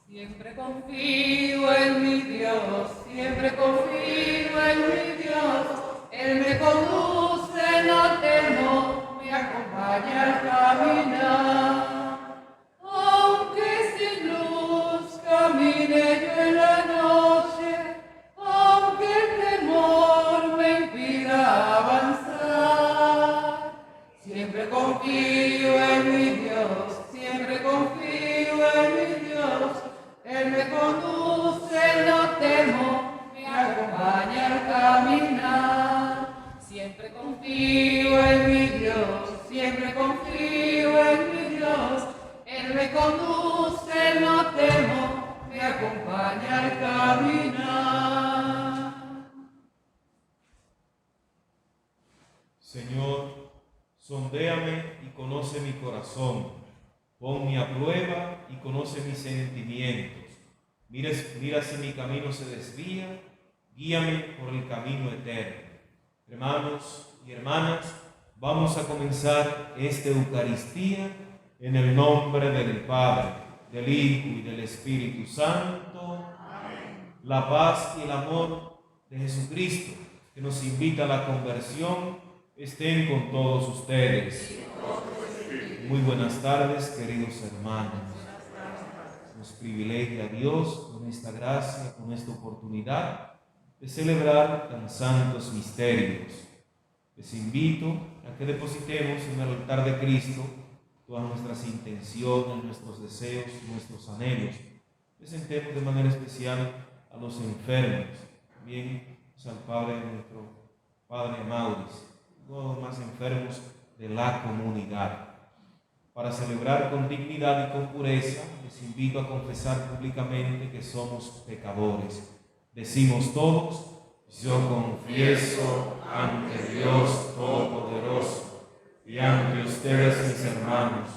Siempre confío en mi Dios, siempre confío en mi Dios. Él me conduce, no temo, me acompaña al caminar. Aunque sin luz camine yo en la noche, aunque el temor me impida avanzar, siempre confío en mi Dios, siempre confío en mi Dios. Él me conduce, no temo, me acompaña al caminar. Siempre confío en mi Dios, siempre confío en mi Dios. Él me conduce, no temo, me acompaña al caminar. Señor, sondéame y conoce mi corazón. Ponme a prueba y conoce mis sentimientos. Mira si mi camino se desvía, guíame por el camino eterno. Hermanos y hermanas, vamos a comenzar esta Eucaristía en el nombre del Padre, del Hijo y del Espíritu Santo. Amén. La paz y el amor de Jesucristo, que nos invita a la conversión, estén con todos ustedes. Muy buenas tardes, queridos hermanos. Nos privilegia Dios con esta gracia, con esta oportunidad de celebrar tan santos misterios. Les invito a que depositemos en el altar de Cristo todas nuestras intenciones, nuestros deseos, nuestros anhelos. Presentemos de manera especial a los enfermos, también al Padre, nuestro Padre Mauricio, todos los más enfermos de la comunidad. Para celebrar con dignidad y con pureza, les invito a confesar públicamente que somos pecadores. Decimos todos: yo confieso ante Dios Todopoderoso y ante ustedes, mis hermanos,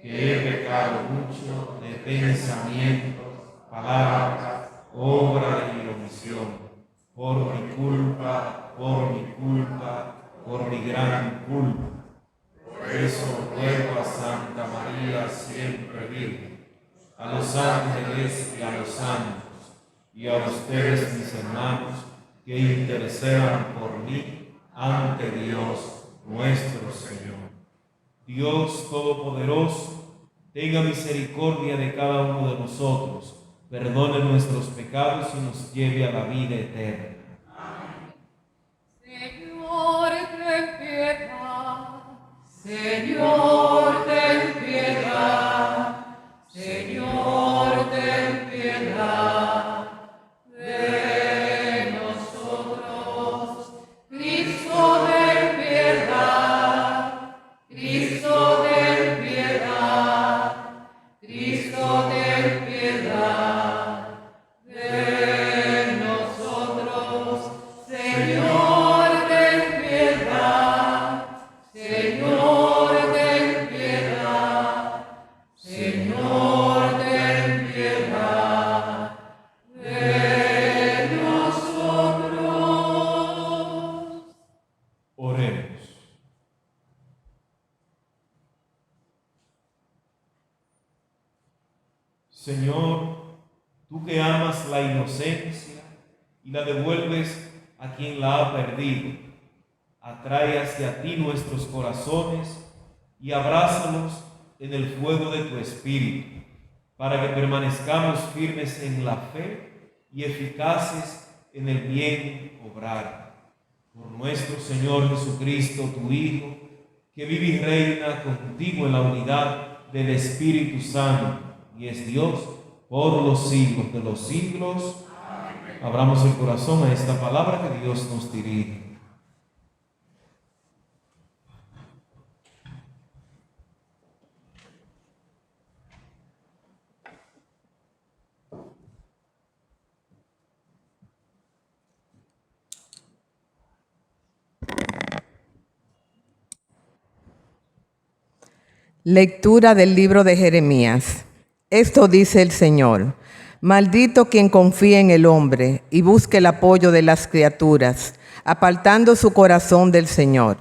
que he pecado mucho de pensamiento, palabra, obra y omisión, por mi culpa, por mi gran culpa. Por eso ruego a Santa María, siempre Virgen, a los ángeles y a los santos, y a ustedes, mis hermanos, que intercedan por mí ante Dios nuestro Señor. Dios Todopoderoso, tenga misericordia de cada uno de nosotros, perdone nuestros pecados y nos lleve a la vida eterna. Señor, ten piedad. Señor, ten piedad. Señor, ten piedad de nosotros. Cristo, ten piedad. Cristo, ten piedad. Cristo, ten piedad de nosotros. Señor, ten piedad. Señor, ten piedad. Señor, ten piedad de nosotros. Oremos. Señor, tú que amas la inocencia y la devuelves a quien la ha perdido, atrae hacia ti nuestros corazones y abrázalos en el fuego de tu Espíritu, para que permanezcamos firmes en la fe y eficaces en el bien obrar. Por nuestro Señor Jesucristo, tu Hijo, que vive y reina contigo en la unidad del Espíritu Santo, y es Dios por los siglos de los siglos. Amén. Abramos el corazón a esta palabra que Dios nos dirige. Lectura del libro de Jeremías. Esto dice el Señor: maldito quien confíe en el hombre y busque el apoyo de las criaturas, apartando su corazón del Señor.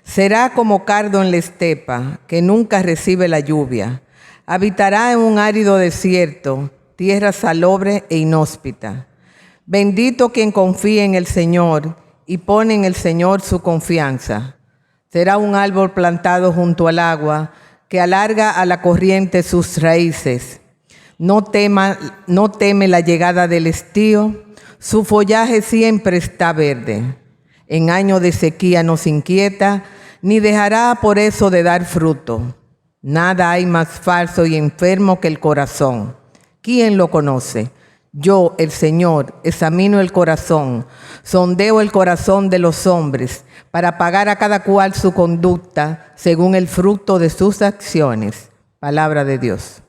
Será como cardo en la estepa, que nunca recibe la lluvia. Habitará en un árido desierto, tierra salobre e inhóspita. Bendito quien confía en el Señor y pone en el Señor su confianza. Será un árbol plantado junto al agua que alarga a la corriente sus raíces. No teme la llegada del estío, su follaje siempre está verde. En año de sequía no se inquieta, ni dejará por eso de dar fruto. Nada hay más falso y enfermo que el corazón. ¿Quién lo conoce? Yo, el Señor, examino el corazón, sondeo el corazón de los hombres, para pagar a cada cual su conducta según el fruto de sus acciones. Palabra de Dios.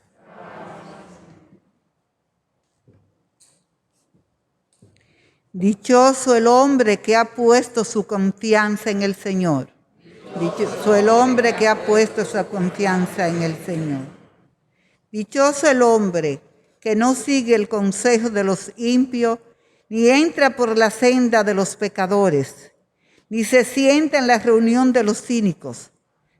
Dichoso el hombre que ha puesto su confianza en el Señor. Dichoso el hombre que ha puesto su confianza en el Señor. Dichoso el hombre que no sigue el consejo de los impios, ni entra por la senda de los pecadores, ni se sienta en la reunión de los cínicos,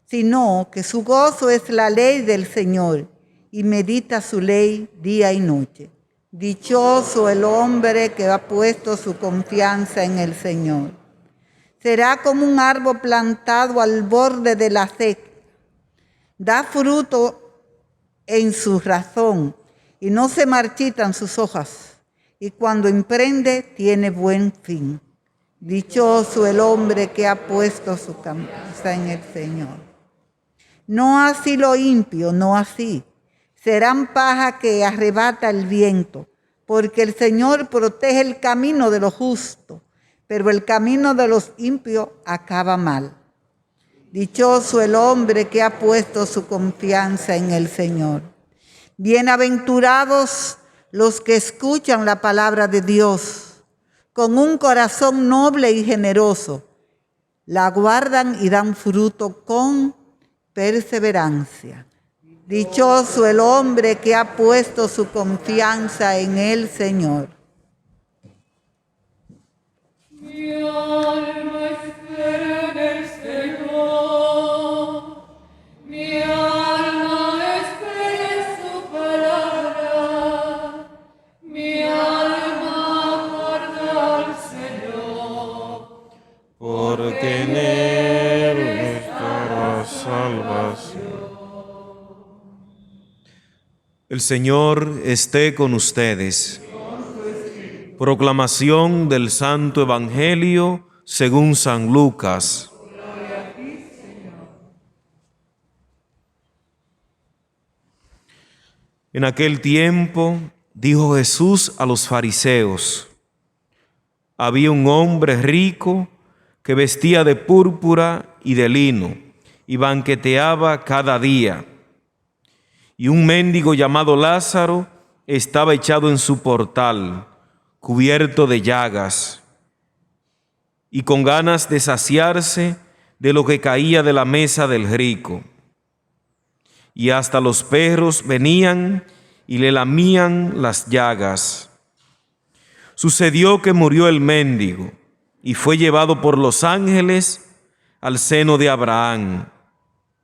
sino que su gozo es la ley del Señor, y medita su ley día y noche. Dichoso el hombre que ha puesto su confianza en el Señor. Será como un árbol plantado al borde de la seca. Da fruto en su razón y no se marchitan sus hojas. Y cuando emprende, tiene buen fin. Dichoso el hombre que ha puesto su confianza en el Señor. No así lo impío, no así. Serán paja que arrebata el viento, porque el Señor protege el camino de los justos, pero el camino de los impios acaba mal. Dichoso el hombre que ha puesto su confianza en el Señor. Bienaventurados los que escuchan la palabra de Dios con un corazón noble y generoso, la guardan y dan fruto con perseverancia. Dichoso el hombre que ha puesto su confianza en el Señor. Mi alma espera en el Señor, mi alma espera en su palabra, mi alma aguarda al Señor. Porque en Él está la salvación. El Señor esté con ustedes. Proclamación del Santo Evangelio según San Lucas. En aquel tiempo dijo Jesús a los fariseos: había un hombre rico que vestía de púrpura y de lino y banqueteaba cada día. Y un mendigo llamado Lázaro estaba echado en su portal, cubierto de llagas, y con ganas de saciarse de lo que caía de la mesa del rico. Y hasta los perros venían y le lamían las llagas. Sucedió que murió el mendigo y fue llevado por los ángeles al seno de Abraham.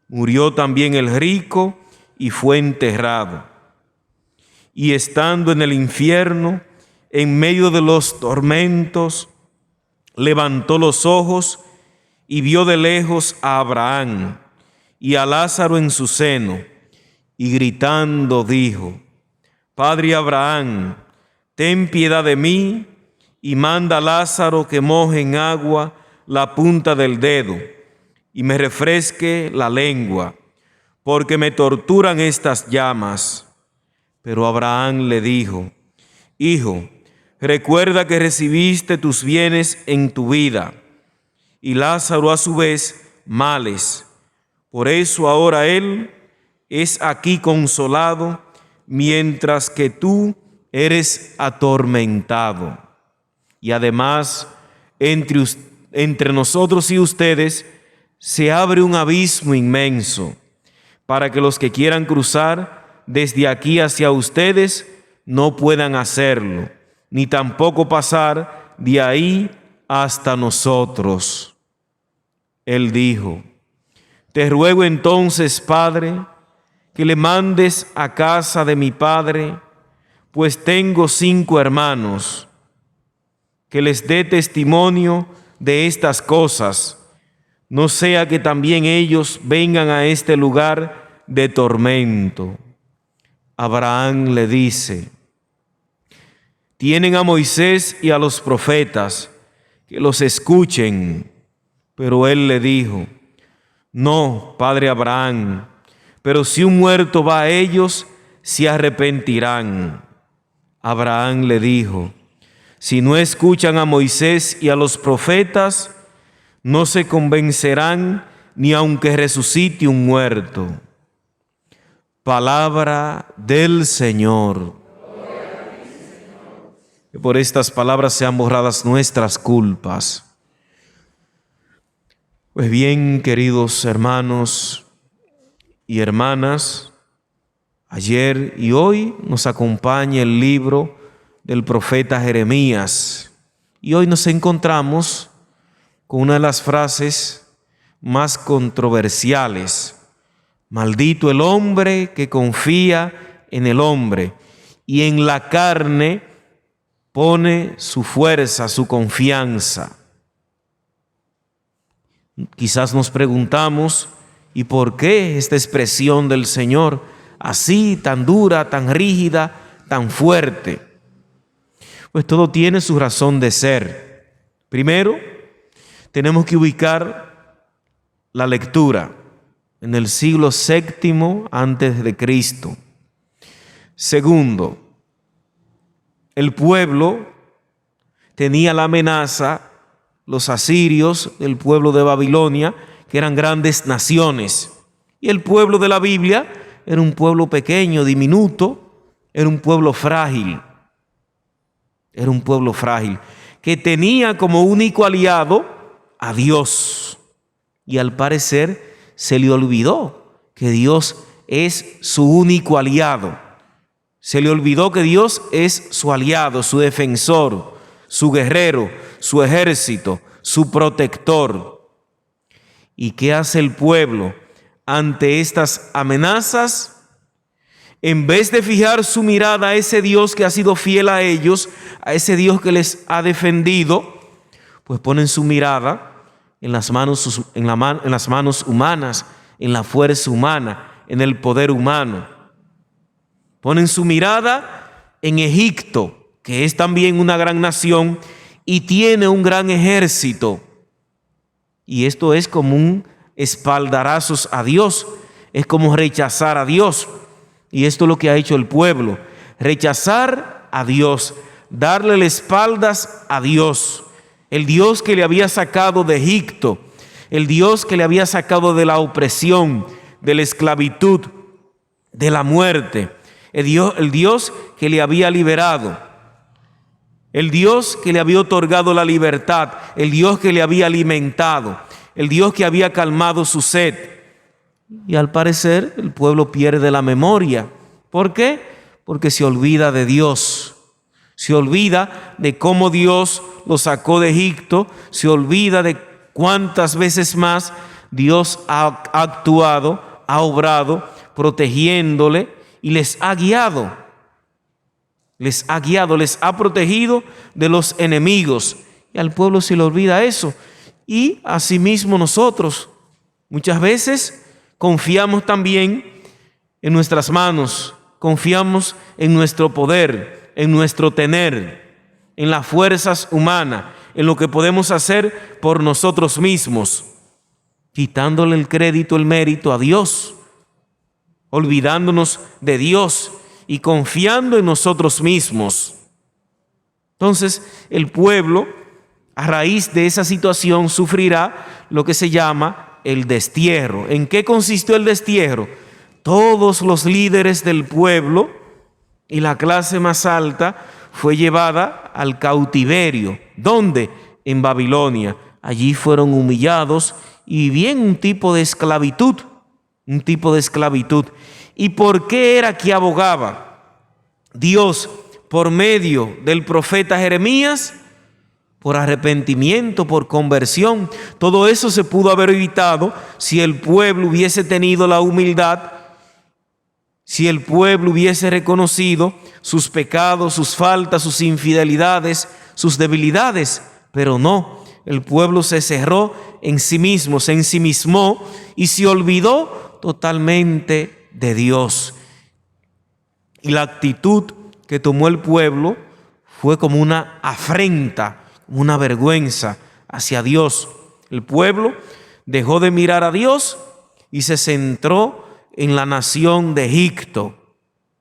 Murió también el rico y fue enterrado. Y estando en el infierno, en medio de los tormentos, levantó los ojos y vio de lejos a Abraham y a Lázaro en su seno, y gritando dijo: Padre Abraham, ten piedad de mí, y manda a Lázaro que moje en agua la punta del dedo, y me refresque la lengua, porque me torturan estas llamas. Pero Abraham le dijo: Hijo, recuerda que recibiste tus bienes en tu vida, y Lázaro a su vez males. Por eso ahora él es aquí consolado, mientras que tú eres atormentado. Y además, entre nosotros y ustedes se abre un abismo inmenso, para que los que quieran cruzar desde aquí hacia ustedes no puedan hacerlo, ni tampoco pasar de ahí hasta nosotros. Él dijo: Te ruego entonces, Padre, que le mandes a casa de mi padre, pues tengo 5 hermanos, que les dé testimonio de estas cosas, no sea que también ellos vengan a este lugar de tormento. Abraham le dice: tienen a Moisés y a los profetas, que los escuchen. Pero él le dijo: no, padre Abraham, pero si un muerto va a ellos, se arrepentirán. Abraham le dijo: si no escuchan a Moisés y a los profetas, no se convencerán ni aunque resucite un muerto. Palabra del Señor. Que por estas palabras sean borradas nuestras culpas. Pues bien, queridos hermanos y hermanas, ayer y hoy nos acompaña el libro del profeta Jeremías. Y hoy nos encontramos con una de las frases más controversiales: maldito el hombre que confía en el hombre y en la carne pone su fuerza, su confianza. Quizás nos preguntamos: ¿y por qué esta expresión del Señor así, tan dura, tan rígida, tan fuerte? Pues todo tiene su razón de ser. Primero, tenemos que ubicar la lectura en el siglo VII antes de Cristo. Segundo, el pueblo tenía la amenaza, los asirios, el pueblo de Babilonia, que eran grandes naciones. Y el pueblo de la Biblia era un pueblo pequeño, diminuto, era un pueblo frágil. Era un pueblo frágil, que tenía como único aliado a Dios. Y al parecer se le olvidó que Dios es su único aliado. Se le olvidó que Dios es su aliado, su defensor, su guerrero, su ejército, su protector. ¿Y qué hace el pueblo ante estas amenazas? En vez de fijar su mirada a ese Dios que ha sido fiel a ellos, a ese Dios que les ha defendido, pues ponen su mirada en las manos humanas, en la fuerza humana, en el poder humano. Ponen su mirada en Egipto, que es también una gran nación y tiene un gran ejército. Y esto es como un espaldarazos a Dios, es como rechazar a Dios. Y esto es lo que ha hecho el pueblo: rechazar a Dios, darle las espaldas a Dios, el Dios que le había sacado de Egipto, el Dios que le había sacado de la opresión, de la esclavitud, de la muerte, el Dios que le había liberado, el Dios que le había otorgado la libertad, el Dios que le había alimentado, el Dios que había calmado su sed. Y al parecer el pueblo pierde la memoria. ¿Por qué? Porque se olvida de Dios. Se olvida de cómo Dios lo sacó de Egipto. Se olvida de cuántas veces más Dios ha actuado, ha obrado, protegiéndole y les ha guiado. Les ha guiado, les ha protegido de los enemigos. Y al pueblo se le olvida eso. Y asimismo nosotros muchas veces confiamos también en nuestras manos, confiamos en nuestro poder, en nuestro tener, en las fuerzas humanas, en lo que podemos hacer por nosotros mismos, quitándole el crédito, el mérito a Dios, olvidándonos de Dios y confiando en nosotros mismos. Entonces, el pueblo, a raíz de esa situación, sufrirá lo que se llama el destierro. ¿En qué consistió el destierro? Todos los líderes del pueblo y la clase más alta fue llevada al cautiverio. ¿Dónde? En Babilonia. Allí fueron humillados y vivían un tipo de esclavitud. Un tipo de esclavitud. ¿Y por qué era que abogaba Dios por medio del profeta Jeremías? Por arrepentimiento, por conversión. Todo eso se pudo haber evitado si el pueblo hubiese tenido la humildad, si el pueblo hubiese reconocido sus pecados, sus faltas, sus infidelidades, sus debilidades, pero no, el pueblo se cerró en sí mismo, se ensimismó y se olvidó totalmente de Dios. Y la actitud que tomó el pueblo fue como una afrenta, como una vergüenza hacia Dios. El pueblo dejó de mirar a Dios y se centró en la nación de Egipto.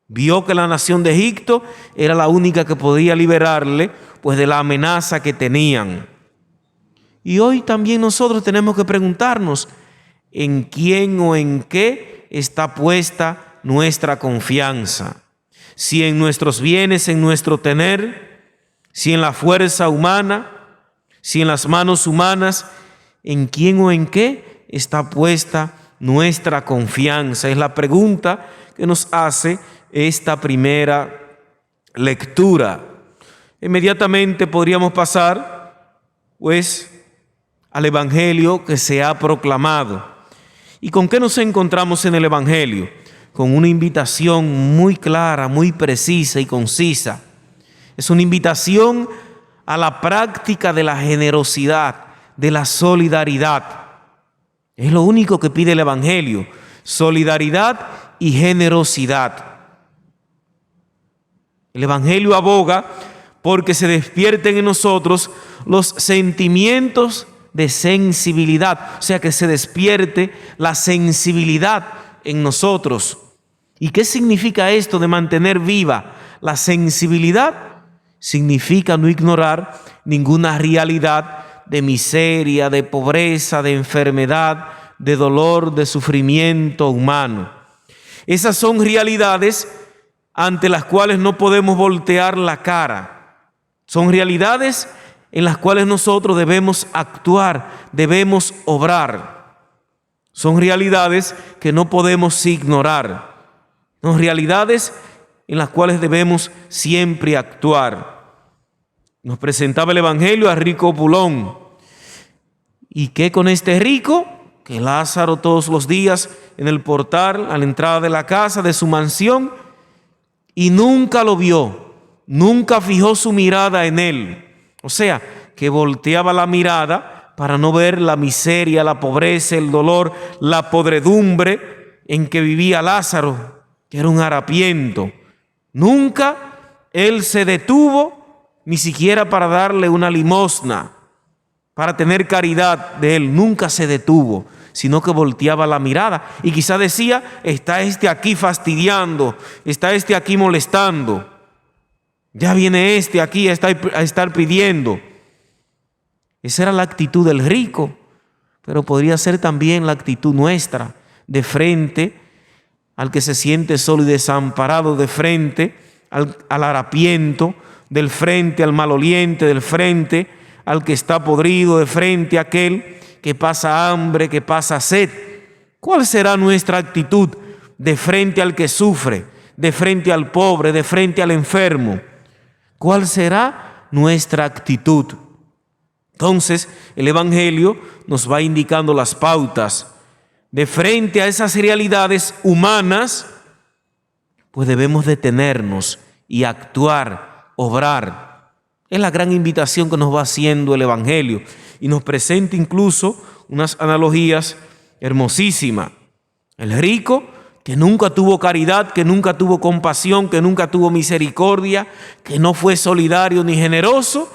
Vio que la nación de Egipto era la única que podía liberarle, pues, de la amenaza que tenían. Y hoy también nosotros tenemos que preguntarnos en quién o en qué está puesta nuestra confianza. Si en nuestros bienes, en nuestro tener, si en la fuerza humana, si en las manos humanas, ¿en quién o en qué está puesta nuestra confianza? Es la pregunta que nos hace esta primera lectura. Inmediatamente podríamos pasar, pues, al Evangelio que se ha proclamado. ¿Y con qué nos encontramos en el Evangelio? Con una invitación muy clara, muy precisa y concisa. Es una invitación a la práctica de la generosidad, de la solidaridad. Es lo único que pide el Evangelio: solidaridad y generosidad. El Evangelio aboga porque se despierten en nosotros los sentimientos de sensibilidad, o sea, que se despierte la sensibilidad en nosotros. ¿Y qué significa esto de mantener viva la sensibilidad? Significa no ignorar ninguna realidad de miseria, de pobreza, de enfermedad, de dolor, de sufrimiento humano. Esas son realidades ante las cuales no podemos voltear la cara. Son realidades en las cuales nosotros debemos actuar, debemos obrar. Son realidades que no podemos ignorar. Son realidades en las cuales debemos siempre actuar. Nos presentaba el Evangelio a rico opulón. ¿Y qué con este rico? Que Lázaro todos los días en el portal, a la entrada de la casa, de su mansión, y nunca lo vio, nunca fijó su mirada en él. O sea, que volteaba la mirada para no ver la miseria, la pobreza, el dolor, la podredumbre en que vivía Lázaro, que era un harapiento. Nunca él se detuvo ni siquiera para darle una limosna, para tener caridad de él. Nunca se detuvo, sino que volteaba la mirada y quizá decía: está este aquí fastidiando, está este aquí molestando, ya viene este aquí a estar pidiendo. Esa era la actitud del rico, pero podría ser también la actitud nuestra, de frente al que se siente solo y desamparado, de frente al harapiento, del frente al maloliente, del frente al que está podrido, de frente a aquel que pasa hambre, que pasa sed. ¿Cuál será nuestra actitud de frente al que sufre, de frente al pobre, de frente al enfermo? ¿Cuál será nuestra actitud? Entonces, el Evangelio nos va indicando las pautas. De frente a esas realidades humanas, pues debemos detenernos y actuar, obrar. Es la gran invitación que nos va haciendo el Evangelio y nos presenta incluso unas analogías hermosísimas. El rico, que nunca tuvo caridad, que nunca tuvo compasión, que nunca tuvo misericordia, que no fue solidario ni generoso,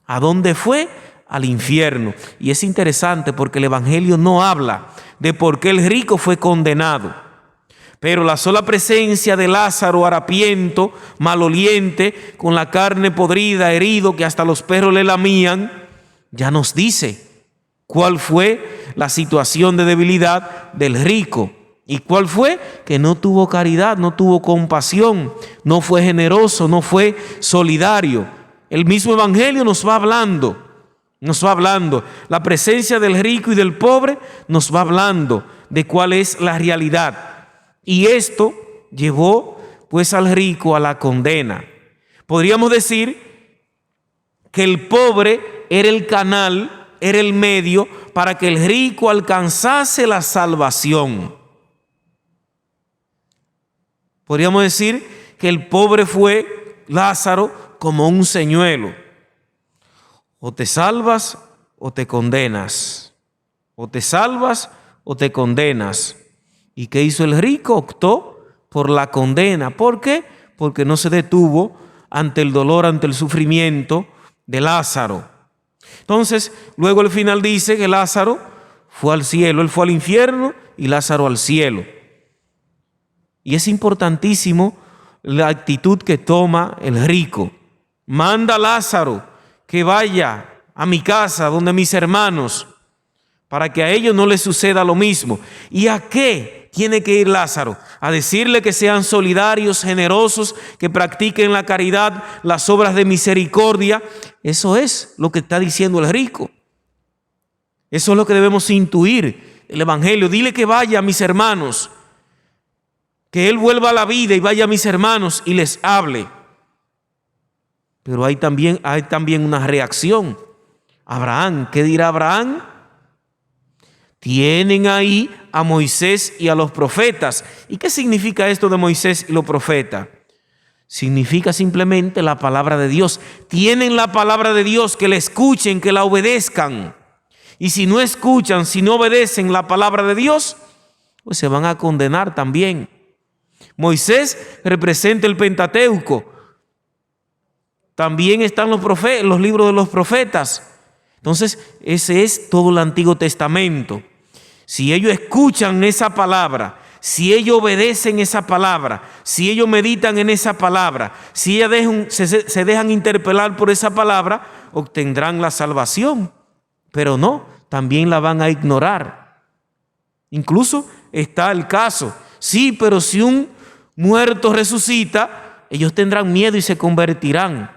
¿a dónde fue? Al infierno. Y es interesante porque el Evangelio no habla de por qué el rico fue condenado. Pero la sola presencia de Lázaro, harapiento, maloliente, con la carne podrida, herido, que hasta los perros le lamían, ya nos dice cuál fue la situación de debilidad del rico. ¿Y cuál fue? Que no tuvo caridad, no tuvo compasión, no fue generoso, no fue solidario. El mismo Evangelio nos va hablando. La presencia del rico y del pobre nos va hablando de cuál es la realidad. Y esto llevó pues al rico a la condena. Podríamos decir que el pobre era el canal, era el medio para que el rico alcanzase la salvación. Podríamos decir que el pobre fue, Lázaro, como un señuelo. O te salvas o te condenas. O te salvas o te condenas. ¿Y qué hizo el rico? Optó por la condena. ¿Por qué? Porque no se detuvo ante el dolor, ante el sufrimiento de Lázaro. Entonces, luego el final dice que Lázaro fue al cielo, él fue al infierno y Lázaro al cielo. Y es importantísimo la actitud que toma el rico. Manda a Lázaro que vaya a mi casa donde mis hermanos, para que a ellos no les suceda lo mismo. ¿Y a qué tiene que ir Lázaro? A decirle que sean solidarios, generosos, que practiquen la caridad, las obras de misericordia. Eso es lo que está diciendo el rico. Eso es lo que debemos intuir el Evangelio. Dile que vaya a mis hermanos, que él vuelva a la vida y vaya a mis hermanos y les hable. Pero hay también una reacción. Abraham, ¿qué dirá Abraham? Tienen ahí a Moisés y a los profetas. ¿Y qué significa esto de Moisés y los profetas? Significa simplemente la palabra de Dios. Tienen la palabra de Dios, que la escuchen, que la obedezcan. Y si no escuchan, si no obedecen la palabra de Dios, pues se van a condenar también. Moisés representa el Pentateuco. También están los libros de los profetas. Entonces, ese es todo el Antiguo Testamento. Si ellos escuchan esa palabra, si ellos obedecen esa palabra, si ellos meditan en esa palabra, si ellos se dejan interpelar por esa palabra, obtendrán la salvación. Pero no, también la van a ignorar. Incluso está el caso, sí, pero si un muerto resucita, ellos tendrán miedo y se convertirán.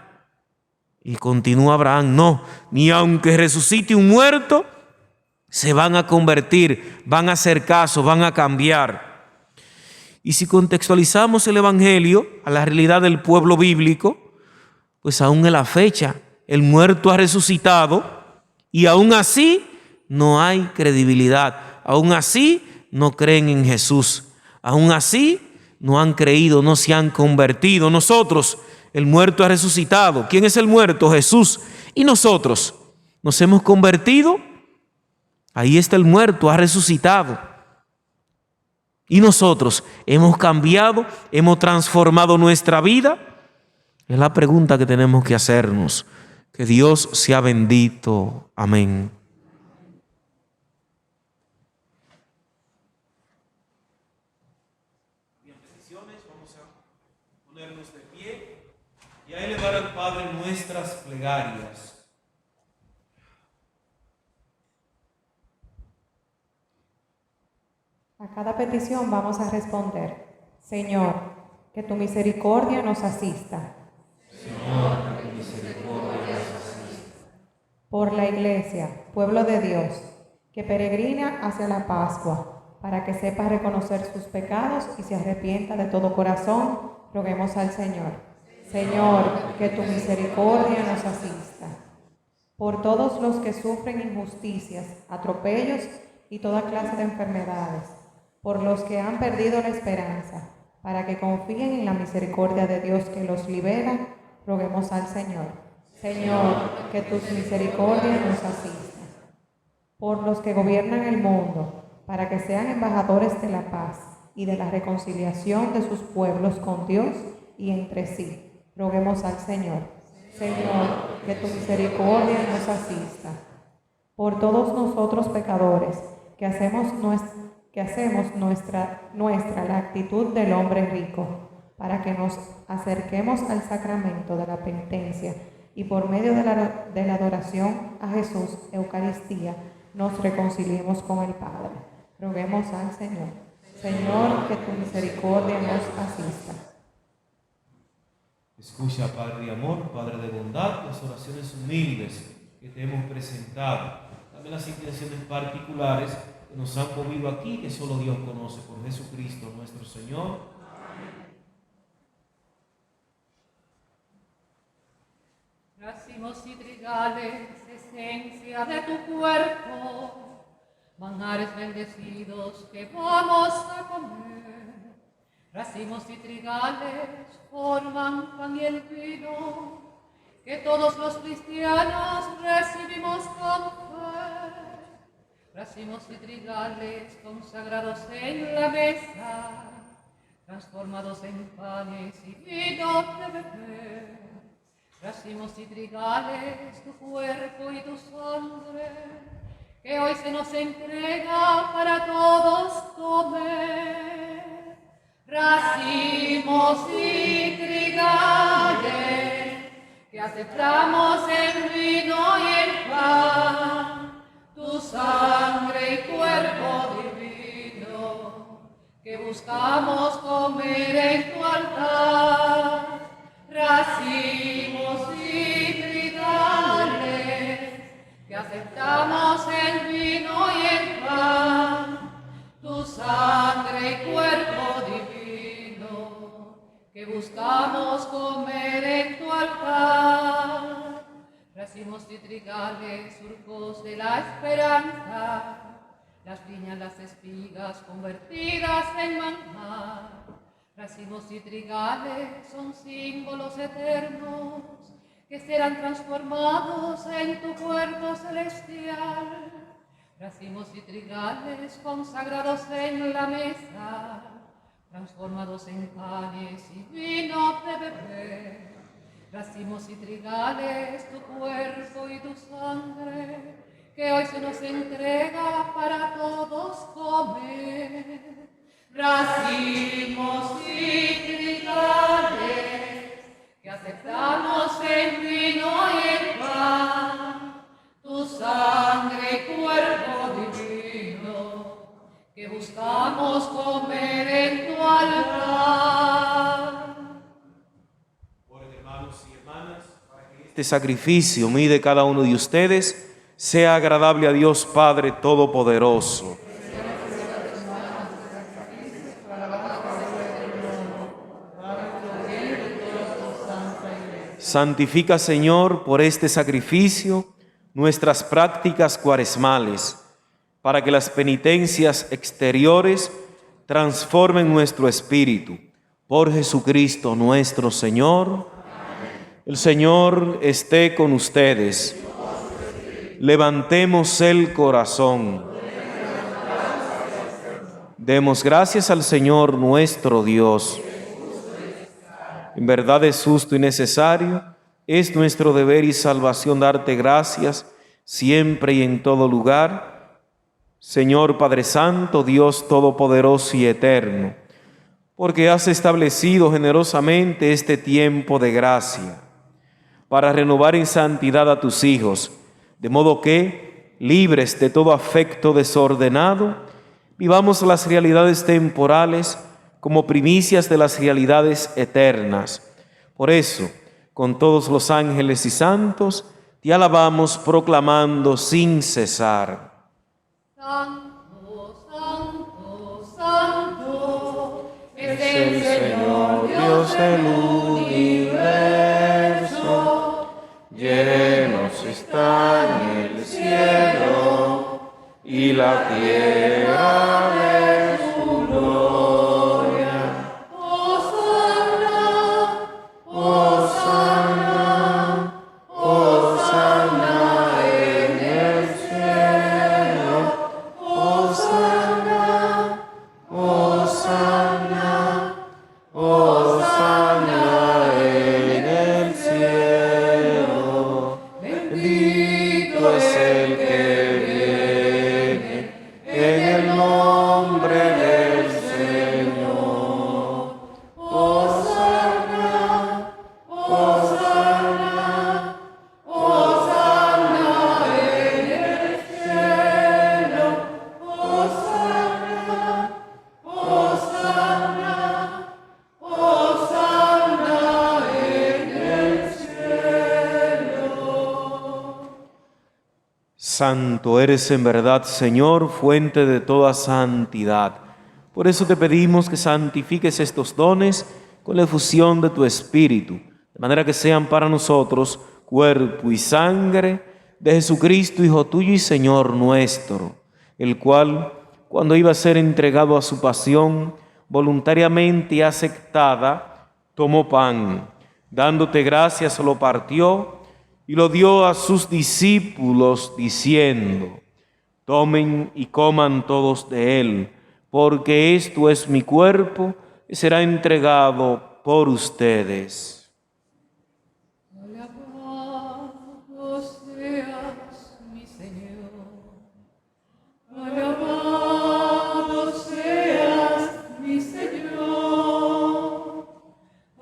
Y continúa Abraham, no, ni aunque resucite un muerto, se van a convertir, van a hacer caso, van a cambiar. Y si contextualizamos el Evangelio a la realidad del pueblo bíblico, pues aún en la fecha el muerto ha resucitado y aún así no hay credibilidad, aún así no creen en Jesús, aún así no han creído, no se han convertido. Nosotros, el muerto ha resucitado. ¿Quién es el muerto? Jesús. Y nosotros nos hemos convertido. Ahí está el muerto, ha resucitado. Y nosotros hemos cambiado, hemos transformado nuestra vida. Es la pregunta que tenemos que hacernos. Que Dios sea bendito. Amén. Vamos a ponernos de pie y a elevar al Padre nuestras plegarias. A cada petición vamos a responder: Señor, que tu misericordia nos asista. Señor, que tu misericordia nos asista. Por la Iglesia, pueblo de Dios, que peregrina hacia la Pascua, para que sepa reconocer sus pecados y se arrepienta de todo corazón, roguemos al Señor. Señor, que tu misericordia nos asista. Por todos los que sufren injusticias, atropellos y toda clase de enfermedades, por los que han perdido la esperanza, para que confíen en la misericordia de Dios que los libera, roguemos al Señor. Señor, que tus misericordias nos asistan. Por los que gobiernan el mundo, para que sean embajadores de la paz y de la reconciliación de sus pueblos con Dios y entre sí, roguemos al Señor. Señor, que tu misericordia nos asista. Por todos nosotros pecadores, que hacemos nuestra la actitud del hombre rico, para que nos acerquemos al sacramento de la penitencia y por medio de la adoración a Jesús, Eucaristía, nos reconciliemos con el Padre. Roguemos al Señor. Señor, que tu misericordia nos asista. Escucha, Padre de amor, Padre de bondad, las oraciones humildes que te hemos presentado. También las intenciones particulares que nos han movido aquí, que solo Dios conoce, por Jesucristo nuestro Señor. Racimos y trigales, esencia de tu cuerpo, manjares bendecidos que vamos a comer. racimos y trigales forman pan y el vino que todos los cristianos recibimos con fe. Racimos y trigales consagrados en la mesa, transformados en panes y vino de beber. Racimos y trigales, tu cuerpo y tu sangre, que hoy se nos entrega para todos comer. Racimos y trigales, que aceptamos el vino y el pan, tu sangre y cuerpo divino, que buscamos comer en tu altar. Racimos y trigales, que aceptamos el vino y el pan, tu sangre y cuerpo divino, que buscamos comer en tu altar. Racimos y trigales, surcos de la esperanza, las viñas, las espigas convertidas en manjar. Racimos y trigales son símbolos eternos que serán transformados en tu cuerpo celestial. Racimos y trigales consagrados en la mesa, transformados en panes y vino de beber. Racimos y trigales, tu cuerpo y tu sangre, que hoy se nos entrega para todos comer. Racimos y trigales, que aceptamos el vino y el pan, tu sangre y cuerpo divino, que buscamos comer en tu altar. Hermanos y hermanas, para que este sacrificio mío de cada uno de ustedes sea agradable a Dios Padre Todopoderoso. Santifica, Señor, por este sacrificio nuestras prácticas cuaresmales, para que las penitencias exteriores transformen nuestro espíritu. Por Jesucristo nuestro Señor. El Señor esté con ustedes. Levantemos el corazón. Demos gracias al Señor nuestro Dios. En verdad es justo y necesario, es nuestro deber y salvación darte gracias siempre y en todo lugar, Señor Padre Santo, Dios Todopoderoso y Eterno, porque has establecido generosamente este tiempo de gracia para renovar en santidad a tus hijos, de modo que, libres de todo afecto desordenado, vivamos las realidades temporales como primicias de las realidades eternas. Por eso, con todos los ángeles y santos, te alabamos proclamando sin cesar. Santo, santo, santo, es El Señor Dios del universo, llenos están el cielo y la tierra de su gloria. Santo eres en verdad, Señor, fuente de toda santidad. Por eso te pedimos que santifiques estos dones con la efusión de tu Espíritu, de manera que sean para nosotros cuerpo y sangre de Jesucristo, Hijo tuyo y Señor nuestro, el cual, cuando iba a ser entregado a su pasión, voluntariamente aceptada, tomó pan, dándote gracias lo partió y lo dio a sus discípulos diciendo: tomen y coman todos de él, porque esto es mi cuerpo que será entregado por ustedes. Alabado seas, mi Señor. Alabado seas, mi Señor.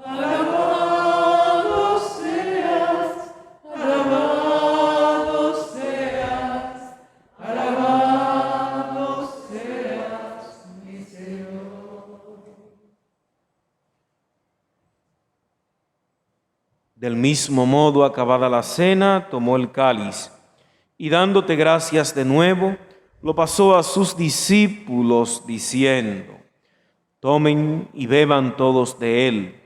Alabado seas, alabado seas, alabado seas, mi Señor. Del mismo modo, acabada la cena, tomó el cáliz y dándote gracias de nuevo, lo pasó a sus discípulos diciendo: tomen y beban todos de él,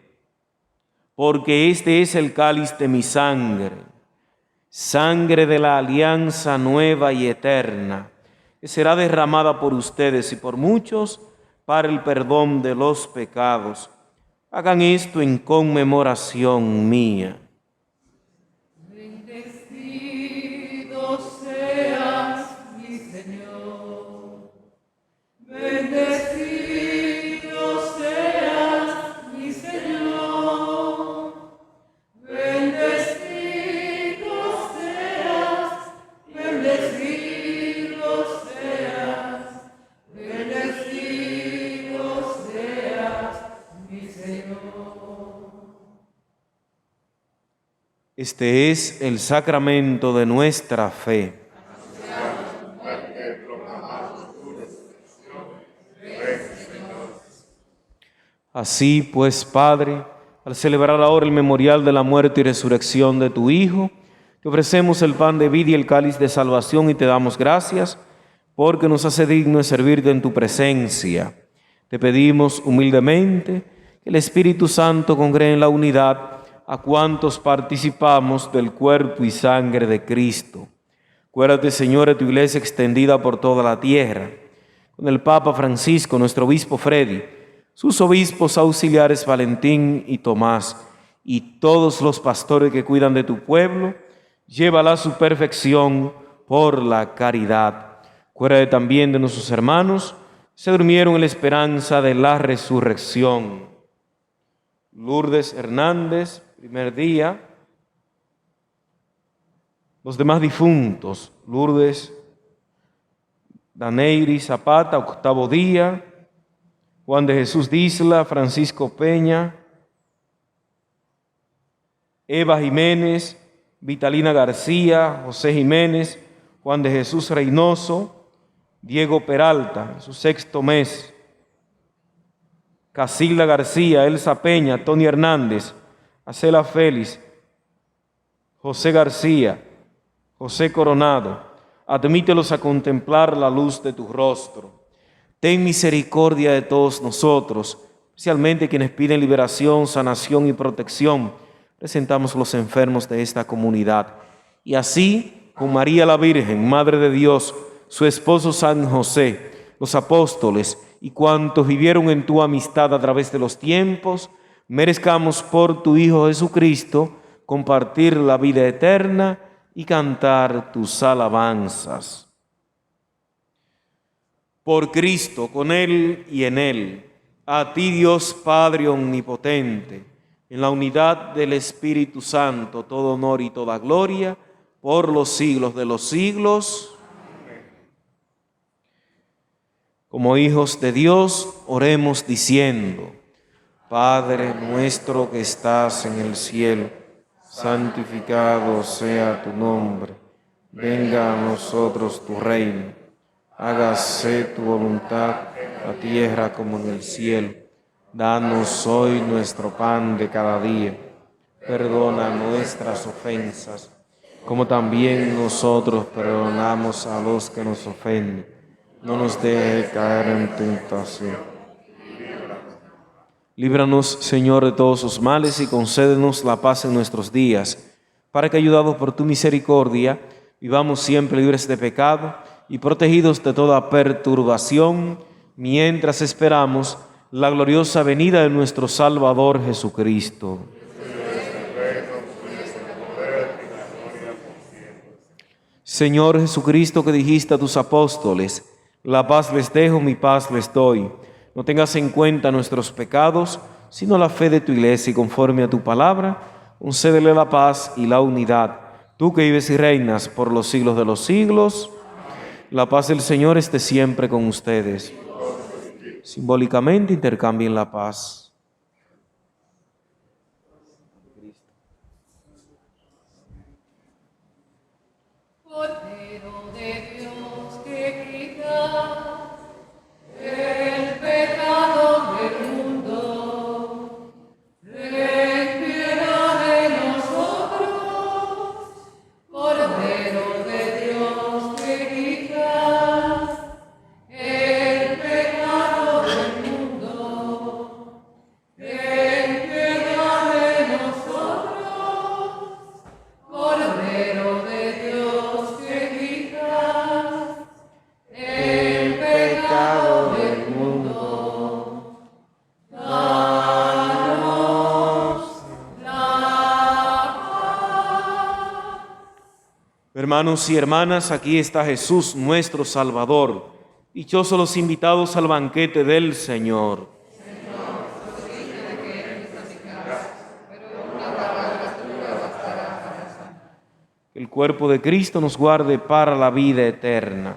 porque este es el cáliz de mi sangre, sangre de la alianza nueva y eterna, que será derramada por ustedes y por muchos para el perdón de los pecados. Hagan esto en conmemoración mía. Bendecido seas, mi Señor. Bendecido seas, mi Señor. Bendecido seas, bendecido seas, bendecido seas, mi Señor. Este es el sacramento de nuestra fe. Así pues, Padre, al celebrar ahora el memorial de la muerte y resurrección de tu Hijo, te ofrecemos el pan de vida y el cáliz de salvación y te damos gracias porque nos hace digno de servirte en tu presencia. Te pedimos humildemente que el Espíritu Santo congregue en la unidad a cuantos participamos del cuerpo y sangre de Cristo. Acuérdate, Señor, de tu iglesia extendida por toda la tierra, con el Papa Francisco, nuestro obispo Freddy, sus obispos auxiliares Valentín y Tomás, y todos los pastores que cuidan de tu pueblo, llévala a su perfección por la caridad. Acuérdate también de nuestros hermanos que se durmieron en la esperanza de la resurrección. Lourdes Hernández, primer día. Los demás difuntos: Lourdes Daneiri Zapata, octavo día. Juan de Jesús Disla, Francisco Peña, Eva Jiménez, Vitalina García, José Jiménez, Juan de Jesús Reynoso, Diego Peralta, su sexto mes, Casilda García, Elsa Peña, Tony Hernández, Acela Félix, José García, José Coronado, admítelos a contemplar la luz de tu rostro. Ten misericordia de todos nosotros, especialmente quienes piden liberación, sanación y protección. Presentamos los enfermos de esta comunidad. Y así, con María la Virgen, Madre de Dios, su esposo San José, los apóstoles y cuantos vivieron en tu amistad a través de los tiempos, merezcamos por tu Hijo Jesucristo compartir la vida eterna y cantar tus alabanzas. Por Cristo, con Él y en Él, a ti Dios Padre omnipotente, en la unidad del Espíritu Santo, todo honor y toda gloria, por los siglos de los siglos. Como hijos de Dios, oremos diciendo: Padre nuestro que estás en el cielo, santificado sea tu nombre. Venga a nosotros tu reino. Hágase tu voluntad, en la tierra como en el cielo. Danos hoy nuestro pan de cada día. Perdona nuestras ofensas, como también nosotros perdonamos a los que nos ofenden. No nos dejes caer en tentación. Líbranos, Señor, de todos los males y concédenos la paz en nuestros días, para que, ayudados por tu misericordia, vivamos siempre libres de pecado y protegidos de toda perturbación, mientras esperamos la gloriosa venida de nuestro Salvador Jesucristo. Señor Jesucristo, que dijiste a tus apóstoles, la paz les dejo, mi paz les doy. No tengas en cuenta nuestros pecados, sino la fe de tu iglesia, y conforme a tu palabra, concédele la paz y la unidad. Tú que vives y reinas por los siglos de los siglos, la paz del Señor esté siempre con ustedes. Simbólicamente intercambien la paz. Cordero de Dios que quitas el pecado del mundo, ten piedad de nosotros. Cordero de Dios que quitas el pecado del mundo, ten piedad de nosotros. Cordero de Dios que quitas el pecado del mundo, danos la paz. Hermanos y hermanas, aquí está Jesús, nuestro Salvador. Dichosos los invitados al banquete del Señor. Que el cuerpo de Cristo nos guarde para la vida eterna.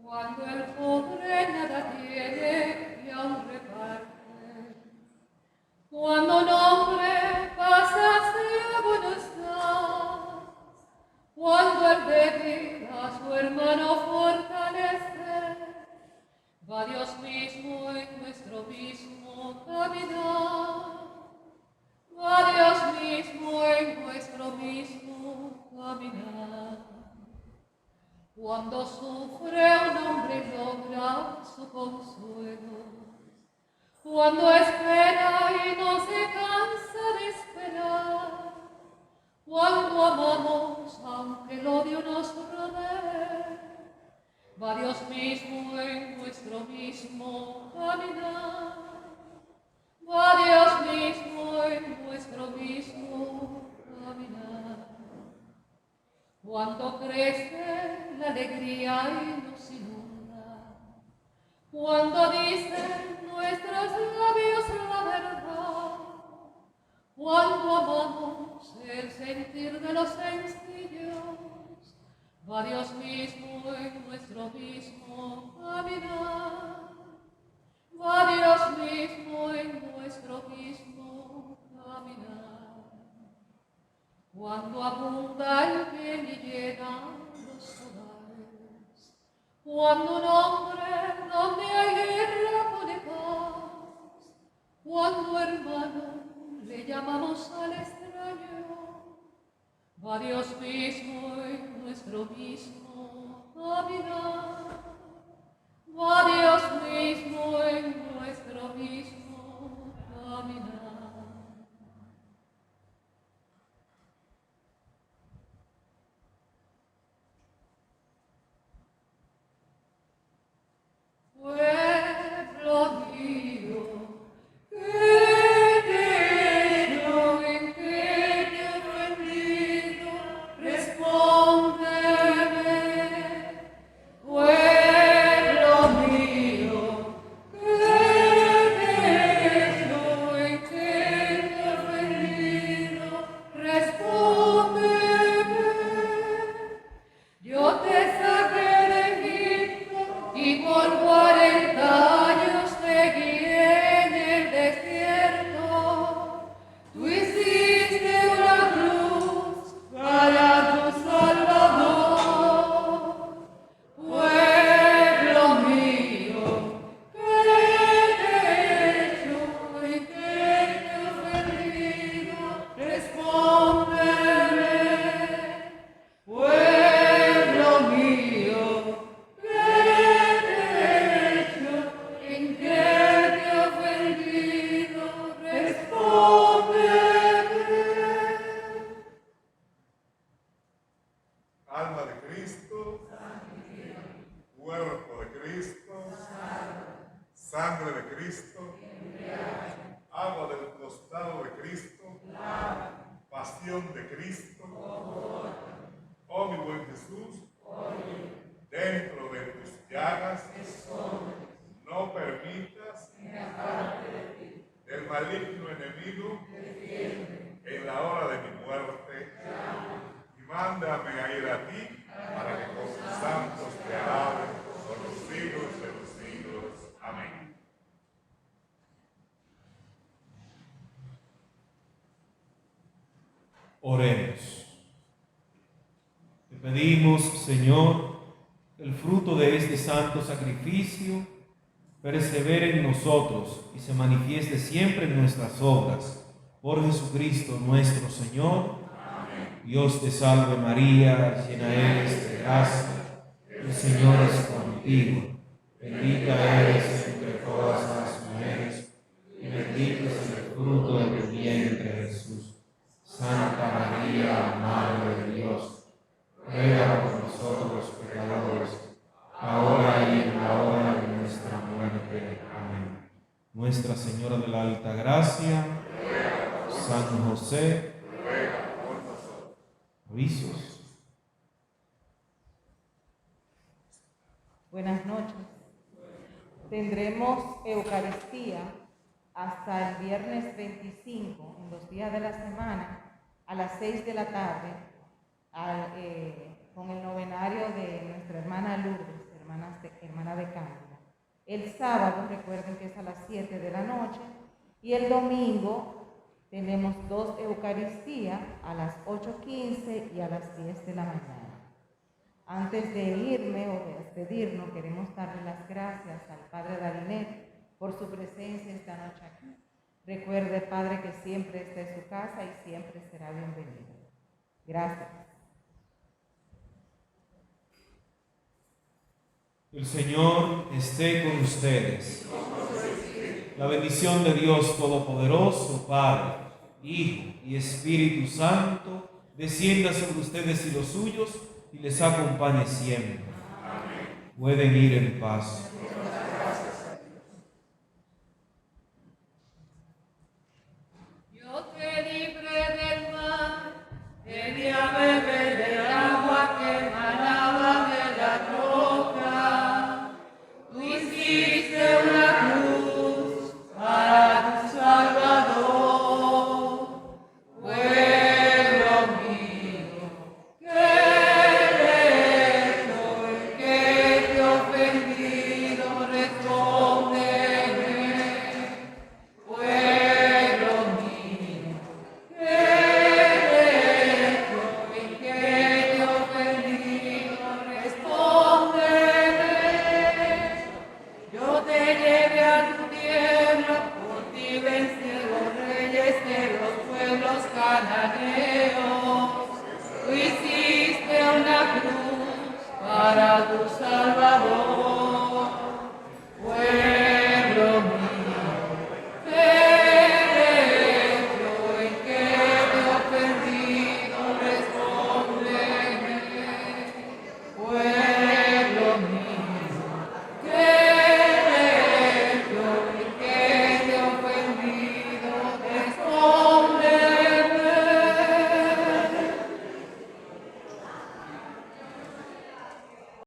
Cuando el pobre nada tiene y aún reparte, cuando un hombre pasa ciego no está, cuando el débil a su hermano fortalece, va Dios mismo en nuestro mismo caminar, va Dios mismo en nuestro mismo caminar. Cuando sufre un hombre y logra su consuelo, cuando espera y no se cansa de esperar, cuando amamos aunque el odio nos rodee, va Dios mismo en nuestro mismo caminar, va Dios mismo en nuestro mismo caminar. Cuando crece la alegría y nos inunda, cuando dicen nuestros labios la verdad, cuando amamos el sentir de los sencillos, va Dios mismo en nuestro mismo caminar, va Dios mismo en nuestro mismo caminar. Cuando abunda el bien y llena los hogares, cuando un hombre donde hay guerra pone paz, cuando hermano le llamamos al extraño, va Dios mismo en nuestro mismo caminar, va Dios mismo en nuestro mismo caminar. Pueblo mío, querido, en que te he ofendido, respóndeme. alma de Cristo, cuerpo de Cristo, sangre de Cristo, agua del costado de Cristo, pasión de Cristo. Oh mi buen Jesús, dentro de tus llagas, no permitas del maligno enemigo en la hora de mi muerte, y mándame a ir a ti para que con tus santos te alaben por los siglos de los siglos. Amén. Oremos. Te pedimos, Señor, que el fruto de este santo sacrificio persevere en nosotros y se manifieste siempre en nuestras obras. Por Jesucristo nuestro Señor. Amén. Dios te salve María, llena eres de gracia, el Señor es contigo. Bendita eres entre todas las mujeres y bendito es el fruto de tu vientre, Jesús. Santa María, Madre de Dios, ruega por nosotros los pecadores, ahora y en la hora de nuestra muerte. Amén. Nuestra Señora de la Alta Gracia, San José, avisos. Buenas noches. Tendremos Eucaristía hasta el viernes 25, en los días de la semana, a las 6 de la tarde, con el novenario de nuestra hermana Lourdes, hermana de Cándida. El sábado, recuerden que es a las 7 de la noche, y el domingo tenemos 2 Eucaristías a las 8:15 y a las 10 de la mañana. Antes de irme o de despedirnos, queremos darle las gracias al Padre Darinet por su presencia esta noche aquí. Recuerde, Padre, que siempre está en su casa y siempre será bienvenido. Gracias. El Señor esté con ustedes. La bendición de Dios Todopoderoso, Padre, Hijo y Espíritu Santo, descienda sobre ustedes y los suyos y les acompañe siempre. Amén. Pueden ir en paz.